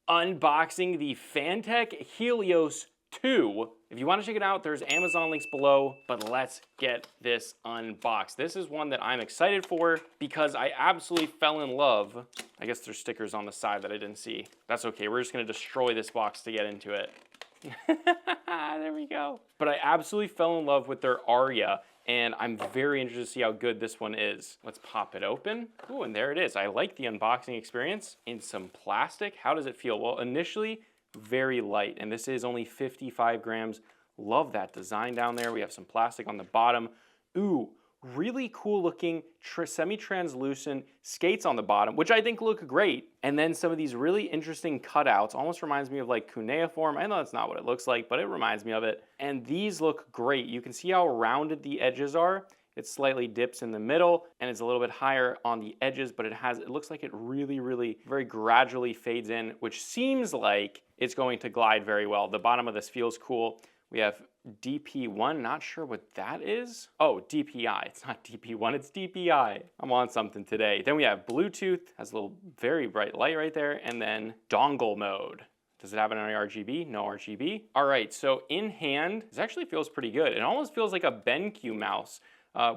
unboxing the Fantech Helios II. If you want to check it out, there's Amazon links below, but let's get this unboxed. This is one that I'm excited for because I absolutely fell in love. I guess there's stickers on the side that I didn't see. That's okay, we're just gonna destroy this box to get into it. There we go. But I absolutely fell in love with their Aria, and I'm very interested to see how good this one is. Let's pop it open. Ooh, and there it is. I like the unboxing experience. In some plastic, how does it feel? Well, initially, very light, and this is only 55 grams. Love that design down there. We have some plastic on the bottom. Ooh, really cool looking semi-translucent skates on the bottom, which I think look great. And then some of these really interesting cutouts. Almost reminds me of like cuneiform. I know that's not what it looks like, but it reminds me of it. And these look great. You can see how rounded the edges are. It slightly dips in the middle and it's a little bit higher on the edges, but it looks like it really very gradually fades in, which seems like it's going to glide very well. The bottom of this feels cool. We have DP1, not sure what that is. Oh, DPI, it's not DP1, it's DPI. I'm on something today. Then we have Bluetooth, has a little very bright light right there, and then dongle mode. Does it have an RGB? No RGB. All right, so in hand, this actually feels pretty good. It almost feels like a BenQ mouse,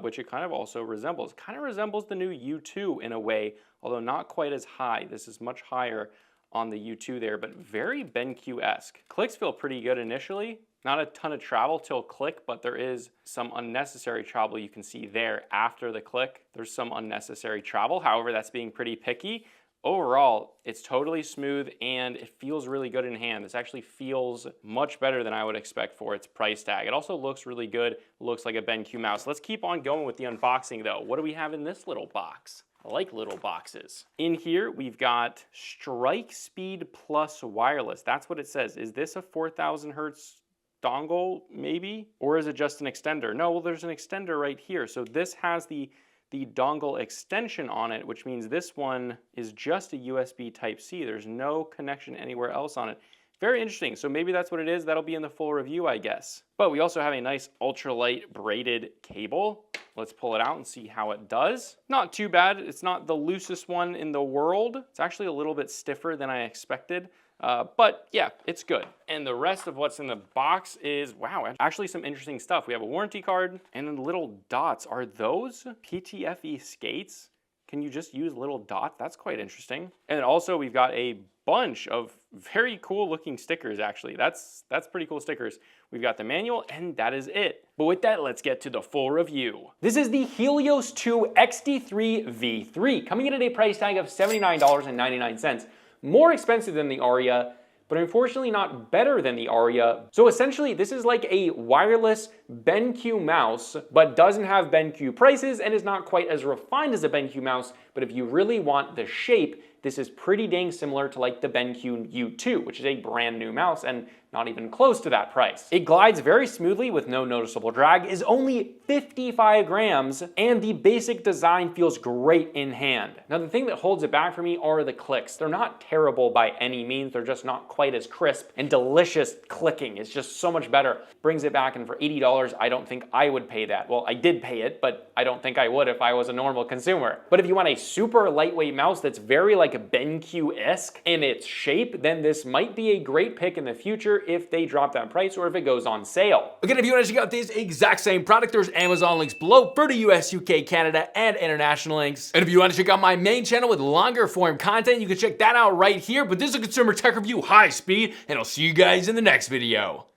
which it kind of also resembles. It kind of resembles the new U2 in a way, although not quite as high. This is much higher on the U2 there, but very BenQ-esque. Clicks feel pretty good initially. Not a ton of travel till click, but there is some unnecessary travel you can see there after the click. There's some unnecessary travel. However, that's being pretty picky. Overall, it's totally smooth and it feels really good in hand. This actually feels much better than I would expect for its price tag. It also looks really good. Looks like a BenQ mouse. Let's keep on going with the unboxing though. What do we have in this little box? I like little boxes. In here, we've got Strike Speed Plus Wireless. That's what it says. Is this a 4,000 hertz dongle, maybe? Or is it just an extender? No, well, there's an extender right here. So this has the dongle extension on it, which means this one is just a USB Type-C. There's no connection anywhere else on it. Very interesting. So maybe that's what it is. That'll be in the full review, I guess. But we also have a nice ultralight braided cable. Let's pull it out and see how it does. Not too bad. It's not the loosest one in the world. It's actually a little bit stiffer than I expected. But yeah, it's good. And the rest of what's in the box is, wow, actually some interesting stuff. We have a warranty card and then little dots. Are those PTFE skates? Can you just use little dots? That's quite interesting. And then also we've got a bunch of very cool looking stickers actually. That's pretty cool stickers. We've got the manual and that is it. But with that, let's get to the full review. This is the Helios II XD3V3, coming in at a price tag of $79.99. More expensive than the Aria, but unfortunately not better than the Aria. So essentially, this is like a wireless BenQ mouse, but doesn't have BenQ prices and is not quite as refined as a BenQ mouse, but if you really want the shape, this is pretty dang similar to like the BenQ U2, which is a brand new mouse and not even close to that price. It glides very smoothly with no noticeable drag, is only 55 grams, and the basic design feels great in hand. Now the thing that holds it back for me are the clicks. They're not terrible by any means, they're just not quite as crisp, and delicious clicking is just so much better. Brings it back, and for $80, I don't think I would pay that. Well, I did pay it, but I don't think I would if I was a normal consumer. But if you want a super lightweight mouse that's very like a BenQ-esque in its shape, then this might be a great pick in the future if they drop that price or if it goes on sale. Again, if you want to check out this exact same product, there's Amazon links below for the US, UK, Canada, and international links. And if you want to check out my main channel with longer form content, you can check that out right here. But this is a consumer tech review high speed, and I'll see you guys in the next video.